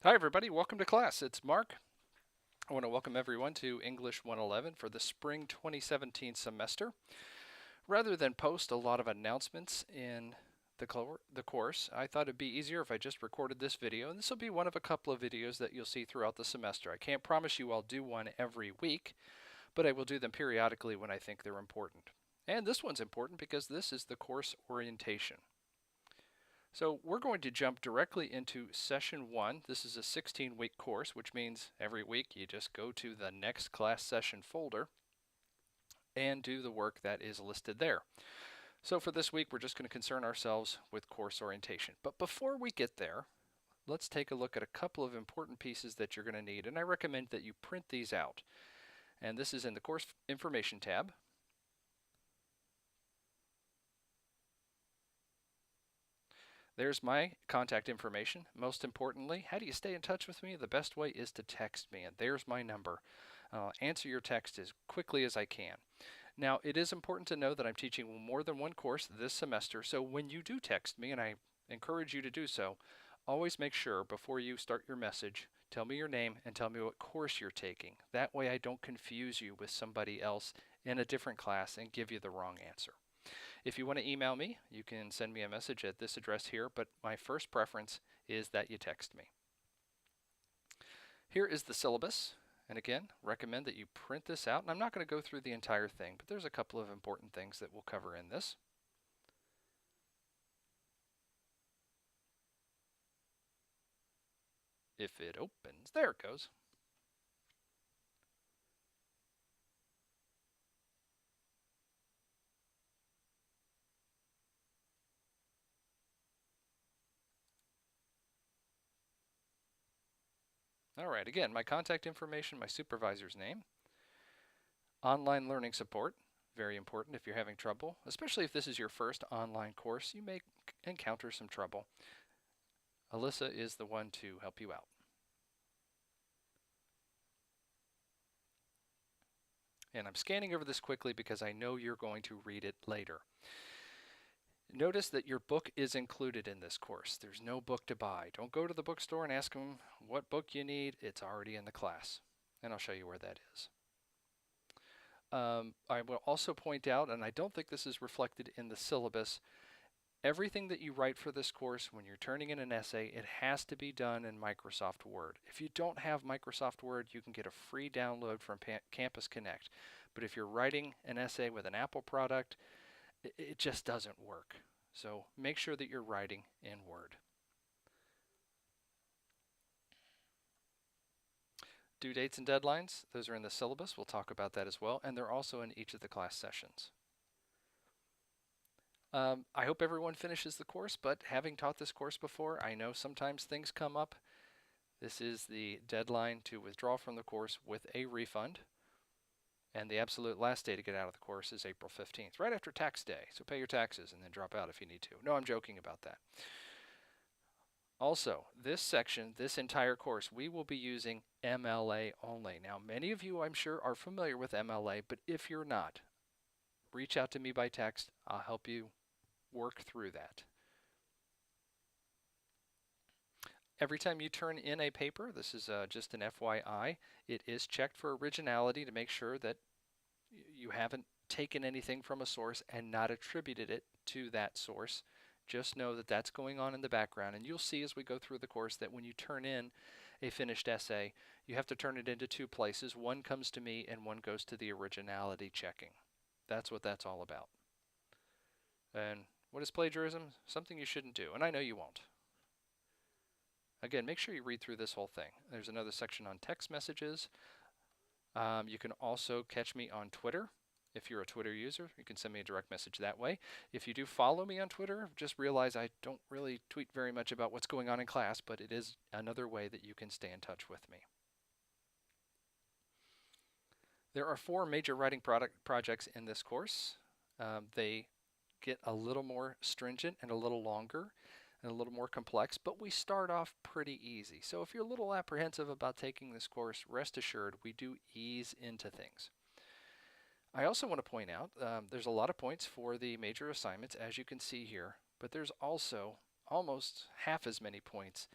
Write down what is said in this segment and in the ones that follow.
Hi everybody, welcome to class. It's Mark. I want to welcome everyone to English 111 for the spring 2017 semester. Rather than post a lot of announcements in the course, I thought it'd be easier if I just recorded this video, and this will be one of a couple of videos that you'll see throughout the semester. I can't promise you I'll do one every week, but I will do them periodically when I think they're important. And this one's important because this is the course orientation. So we're going to jump directly into session 1. This is a 16-week course, which means every week you just go to the next class session folder and do the work that is listed there. So for this week, we're just going to concern ourselves with course orientation. But before we get there, let's take a look at a couple of important pieces that you're going to need, and I recommend that you print these out. And this is in the course information tab. There's my contact information. Most importantly, how do you stay in touch with me? The best way is to text me, and there's my number. I'll answer your text as quickly as I can. Now, it is important to know that I'm teaching more than one course this semester, so when you do text me, and I encourage you to do so, always make sure before you start your message, tell me your name and tell me what course you're taking. That way I don't confuse you with somebody else in a different class and give you the wrong answer. If you want to email me, you can send me a message at this address here, but my first preference is that you text me. Here is the syllabus, and again, recommend that you print this out. And I'm not going to go through the entire thing, but there's a couple of important things that we'll cover in this. If it opens, there it goes. All right, again, my contact information, my supervisor's name, online learning support, very important if you're having trouble, especially if this is your first online course, you may encounter some trouble. Alyssa is the one to help you out. And I'm scanning over this quickly because I know you're going to read it later. Notice that your book is included in this course. There's no book to buy. Don't go to the bookstore and ask them what book you need. It's already in the class. And I'll show you where that is. I will also point out, and I don't think this is reflected in the syllabus, everything that you write for this course, when you're turning in an essay, it has to be done in Microsoft Word. If you don't have Microsoft Word, you can get a free download from Campus Connect. But if you're writing an essay with an Apple product, it just doesn't work. So make sure that you're writing in Word. Due dates and deadlines, those are in the syllabus. We'll talk about that as well. And they're also in each of the class sessions. I hope everyone finishes the course, but having taught this course before, I know sometimes things come up. This is the deadline to withdraw from the course with a refund. And the absolute last day to get out of the course is April 15th, right after tax day. So pay your taxes and then drop out if you need to. No, I'm joking about that. Also, this section, this entire course, we will be using MLA only. Now, many of you, I'm sure, are familiar with MLA, but if you're not, reach out to me by text. I'll help you work through that. Every time you turn in a paper, this is just an FYI, it is checked for originality to make sure that you haven't taken anything from a source and not attributed it to that source. Just know that that's going on in the background, and you'll see as we go through the course that when you turn in a finished essay, you have to turn it into two places. One comes to me and one goes to the originality checking. That's what that's all about. And what is plagiarism? Something you shouldn't do, and I know you won't. Again, make sure you read through this whole thing. There's another section on text messages. You can also catch me on Twitter. If you're a Twitter user, you can send me a direct message that way. If you do follow me on Twitter, just realize I don't really tweet very much about what's going on in class, but it is another way that you can stay in touch with me. There are 4 major writing projects in this course. They get a little more stringent and a little longer and a little more complex, but we start off pretty easy. So if you're a little apprehensive about taking this course, rest assured we do ease into things. I also want to point out there's a lot of points for the major assignments, as you can see here, but there's also almost half as many points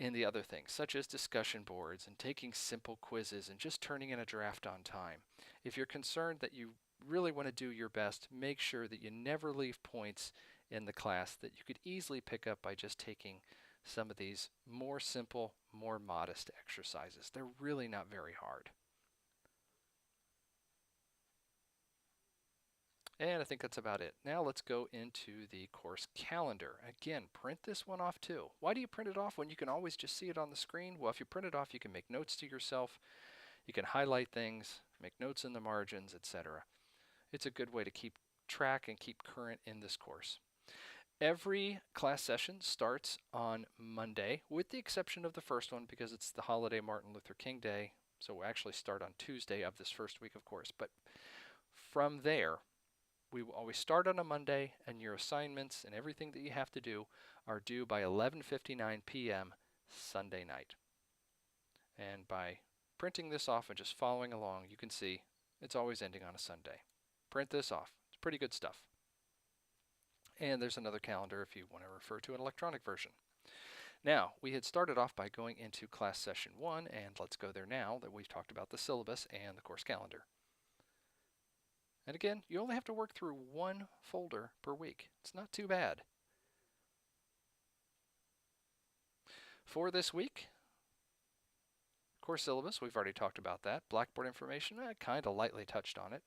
in the other things, such as discussion boards and taking simple quizzes and just turning in a draft on time. If you're concerned that you really want to do your best, make sure that you never leave points in the class that you could easily pick up by just taking some of these more simple, more modest exercises. They're really not very hard. And I think that's about it. Now let's go into the course calendar. Again, print this one off too. Why do you print it off when you can always just see it on the screen? Well, if you print it off, you can make notes to yourself. You can highlight things, make notes in the margins, etc. It's a good way to keep track and keep current in this course. Every class session starts on Monday, with the exception of the first one because it's the holiday Martin Luther King Day. So we'll actually start on Tuesday of this first week, of course. But from there, we will always start on a Monday, and your assignments and everything that you have to do are due by 11:59 p.m. Sunday night. And by printing this off and just following along, you can see it's always ending on a Sunday. Print this off. It's pretty good stuff. And there's another calendar if you want to refer to an electronic version. Now, we had started off by going into class session 1, and let's go there now that we've talked about the syllabus and the course calendar. And again, you only have to work through one folder per week. It's not too bad. For this week, course syllabus, we've already talked about that. Blackboard information, I kind of lightly touched on it.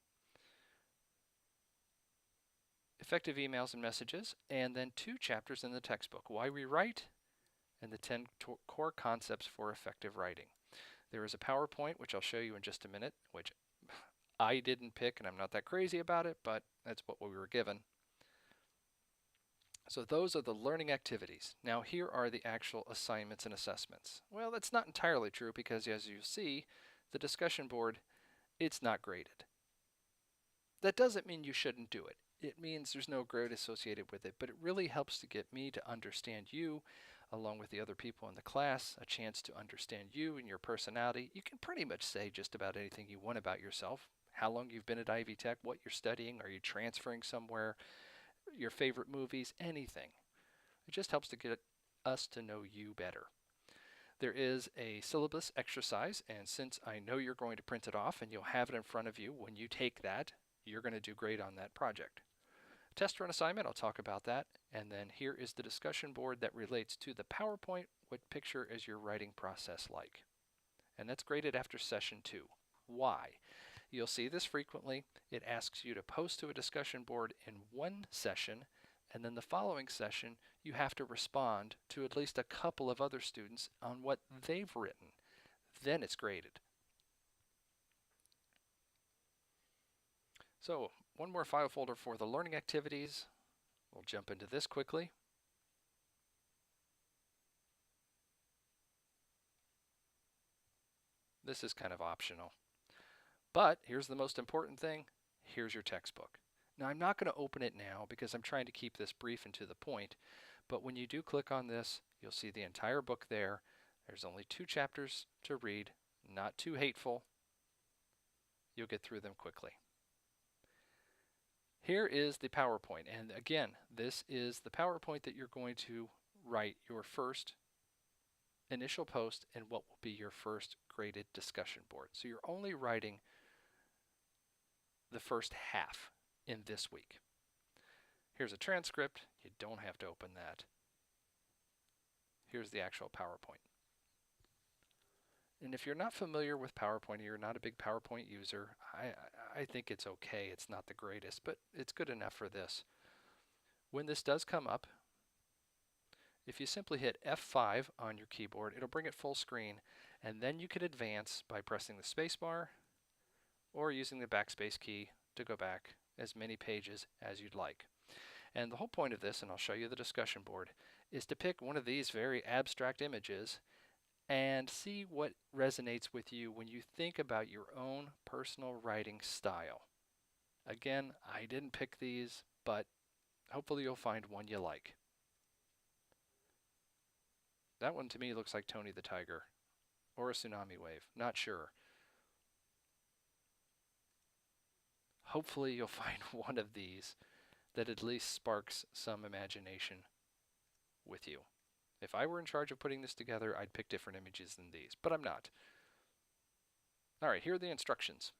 Effective emails and messages, and then 2 chapters in the textbook, Why We Write and the 10 core concepts for effective writing. There is a PowerPoint, which I'll show you in just a minute, which I didn't pick, and I'm not that crazy about it, but that's what we were given. So those are the learning activities. Now here are the actual assignments and assessments. Well, that's not entirely true because as you see, the discussion board, it's not graded. That doesn't mean you shouldn't do it. It means there's no grade associated with it, but it really helps to get me to understand you along with the other people in the class, a chance to understand you and your personality. You can pretty much say just about anything you want about yourself. How long you've been at Ivy Tech, what you're studying, are you transferring somewhere, your favorite movies, anything. It just helps to get us to know you better. There is a syllabus exercise, and since I know you're going to print it off and you'll have it in front of you when you take that, you're going to do great on that project. Test run assignment, I'll talk about that. And then here is the discussion board that relates to the PowerPoint. What picture is your writing process like? And that's graded after session 2. Why? You'll see this frequently. It asks you to post to a discussion board in one session, and then the following session you have to respond to at least a couple of other students on what they've written. Then it's graded. So one more file folder for the learning activities. We'll jump into this quickly. This is kind of optional. But here's the most important thing. Here's your textbook. Now I'm not going to open it now because I'm trying to keep this brief and to the point. But when you do click on this, you'll see the entire book there. There's only 2 chapters to read, not too hateful. You'll get through them quickly. Here is the PowerPoint, and again, this is the PowerPoint that you're going to write your first initial post and what will be your first graded discussion board. So you're only writing the first half in this week. Here's a transcript. You don't have to open that. Here's the actual PowerPoint. And if you're not familiar with PowerPoint, or you're not a big PowerPoint user, I think it's okay. It's not the greatest, but it's good enough for this. When this does come up, if you simply hit F5 on your keyboard, it'll bring it full screen, and then you can advance by pressing the space bar or using the backspace key to go back as many pages as you'd like. And the whole point of this, and I'll show you the discussion board, is to pick one of these very abstract images and see what resonates with you when you think about your own personal writing style. Again, I didn't pick these, but hopefully you'll find one you like. That one to me looks like Tony the Tiger or a tsunami wave, not sure. Hopefully you'll find one of these that at least sparks some imagination with you. If I were in charge of putting this together, I'd pick different images than these, but I'm not. All right, here are the instructions.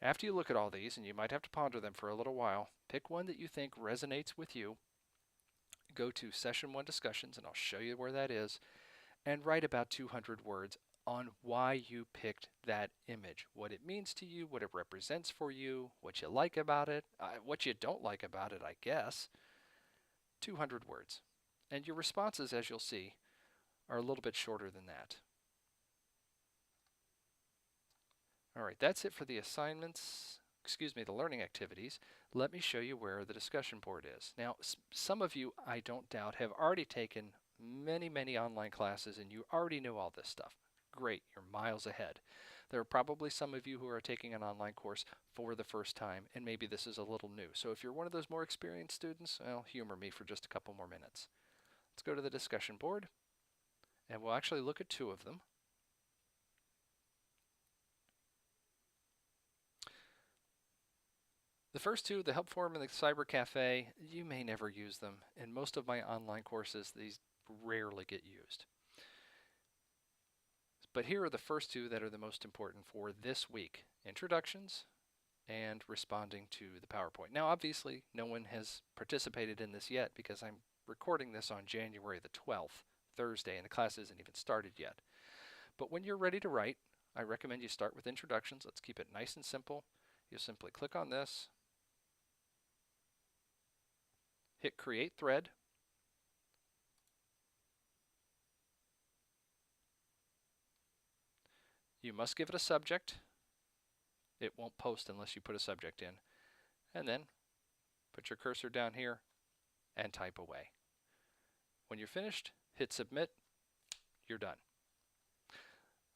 After you look at all these, and you might have to ponder them for a little while, pick one that you think resonates with you. Go to Session 1 Discussions, and I'll show you where that is, and write about 200 words on why you picked that image, what it means to you, what it represents for you, what you like about it, what you don't like about it, I guess. 200 words. And your responses, as you'll see, are a little bit shorter than that. All right, that's it for the assignments, the learning activities. Let me show you where the discussion board is. Now, some of you, I don't doubt, have already taken many online classes and you already know all this stuff. Great, you're miles ahead. There are probably some of you who are taking an online course for the first time, and maybe this is a little new. So if you're one of those more experienced students, well, humor me for just a couple more minutes. Let's go to the discussion board, and we'll actually look at two of them. The first two, the Help Forum and the Cyber Cafe, you may never use them. In most of my online courses, these rarely get used. But here are the first two that are the most important for this week: introductions and responding to the PowerPoint. Now, obviously, no one has participated in this yet because I'm recording this on January the 12th, Thursday, and the class isn't even started yet. But when you're ready to write, I recommend you start with introductions. Let's keep it nice and simple. You'll simply click on this, hit Create Thread, you must give it a subject. It won't post unless you put a subject in. And then put your cursor down here and type away. When you're finished, hit Submit. You're done.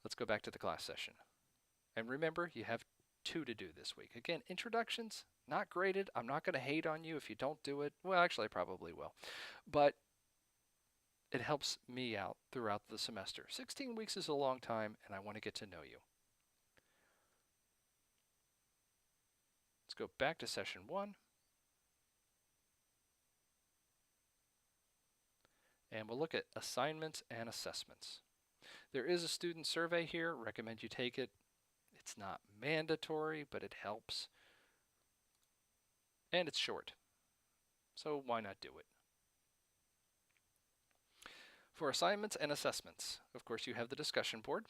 Let's go back to the class session. And remember, you have two to do this week. Again, introductions, not graded. I'm not going to hate on you if you don't do it. Well, actually, I probably will. But it helps me out throughout the semester. 16 weeks is a long time, and I want to get to know you. Let's go back to session 1. And we'll look at assignments and assessments. There is a student survey here. Recommend you take it. It's not mandatory, but it helps. And it's short. So why not do it? For assignments and assessments, of course, you have the discussion board.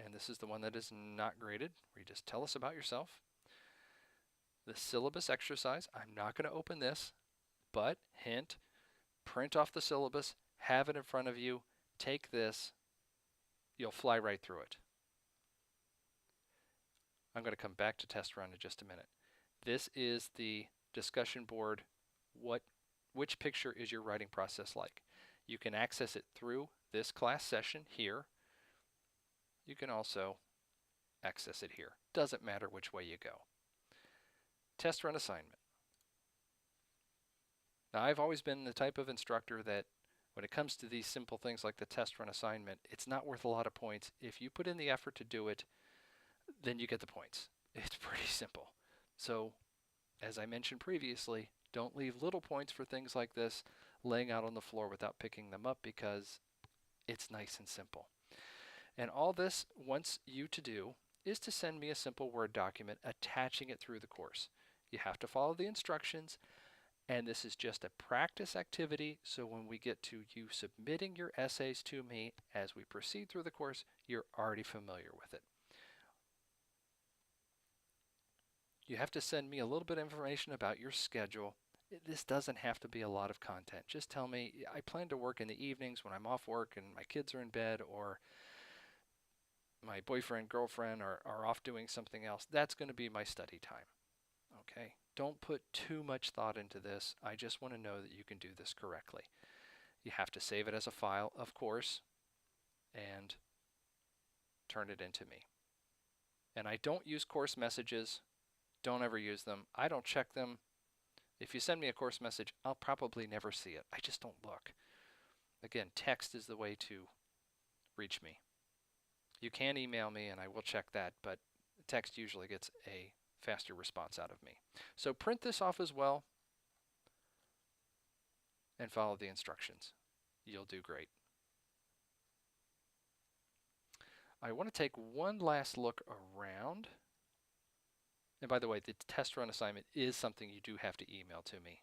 And this is the one that is not graded, where you just tell us about yourself. The syllabus exercise, I'm not going to open this, but hint, print off the syllabus, have it in front of you, take this, you'll fly right through it. I'm going to come back to test run in just a minute. This is the discussion board. Which picture is your writing process like? You can access it through this class session here. You can also access it here. Doesn't matter which way you go. Test run assignment. Now, I've always been the type of instructor that when it comes to these simple things like the test run assignment, it's not worth a lot of points. If you put in the effort to do it, then you get the points. It's pretty simple. So, as I mentioned previously, don't leave little points for things like this laying out on the floor without picking them up, because it's nice and simple. And all this wants you to do is to send me a simple Word document attaching it through the course. You have to follow the instructions, and this is just a practice activity, so when we get to you submitting your essays to me as we proceed through the course, you're already familiar with it. You have to send me a little bit of information about your schedule. This doesn't have to be a lot of content. Just tell me, I plan to work in the evenings when I'm off work and my kids are in bed, or my boyfriend, girlfriend are off doing something else. That's going to be my study time. Okay? Don't put too much thought into this. I just want to know that you can do this correctly. You have to save it as a file, of course, and turn it into me. And I don't use course messages. Don't ever use them. I don't check them. If you send me a course message, I'll probably never see it. I just don't look. Again, text is the way to reach me. You can email me and I will check that, but text usually gets a faster response out of me. So print this off as well. and follow the instructions. You'll do great. I want to take one last look around. And by the way, the test run assignment is something you do have to email to me.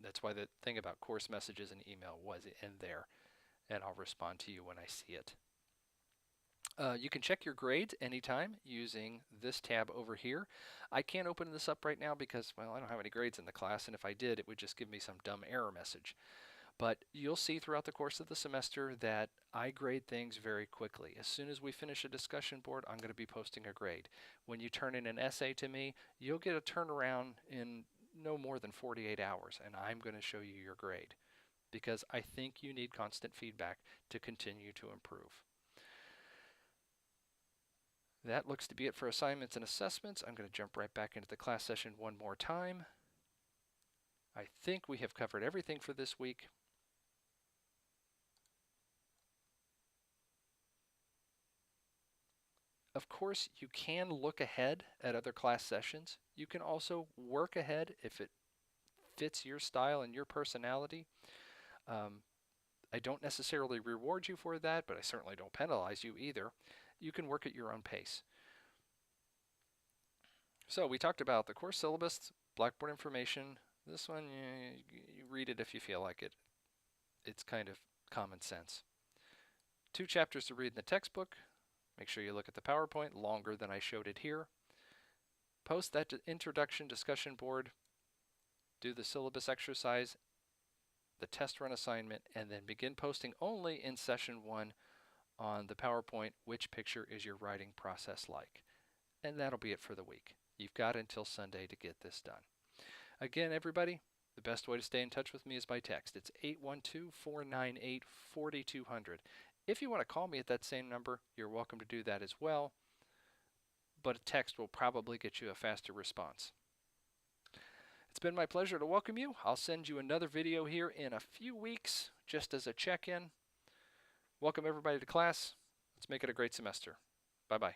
That's why the thing about course messages and email was in there, and I'll respond to you when I see it. You can check your grades anytime using this tab over here. I can't open this up right now because, well, I don't have any grades in the class, and if I did, it would just give me some dumb error message. But you'll see throughout the course of the semester that I grade things very quickly. As soon as we finish a discussion board, I'm going to be posting a grade. When you turn in an essay to me, you'll get a turnaround in no more than 48 hours, and I'm going to show you your grade because I think you need constant feedback to continue to improve. That looks to be it for assignments and assessments. I'm going to jump right back into the class session one more time. I think we have covered everything for this week. Of course, you can look ahead at other class sessions. You can also work ahead if it fits your style and your personality. I don't necessarily reward you for that, but I certainly don't penalize you either. You can work at your own pace. So we talked about the course syllabus, Blackboard information. This one, you read it if you feel like it. It's kind of common sense. 2 chapters to read in the textbook. Make sure you look at the PowerPoint, longer than I showed it here. Post that introduction discussion board. Do the syllabus exercise, the test run assignment, and then begin posting only in session 1 on the PowerPoint, which picture is your writing process like. And that'll be it for the week. You've got until Sunday to get this done. Again, everybody, the best way to stay in touch with me is by text. It's 812-498-4200. If you want to call me at that same number, you're welcome to do that as well, but a text will probably get you a faster response. It's been my pleasure to welcome you. I'll send you another video here in a few weeks, just as a check-in. Welcome everybody to class. Let's make it a great semester. Bye-bye.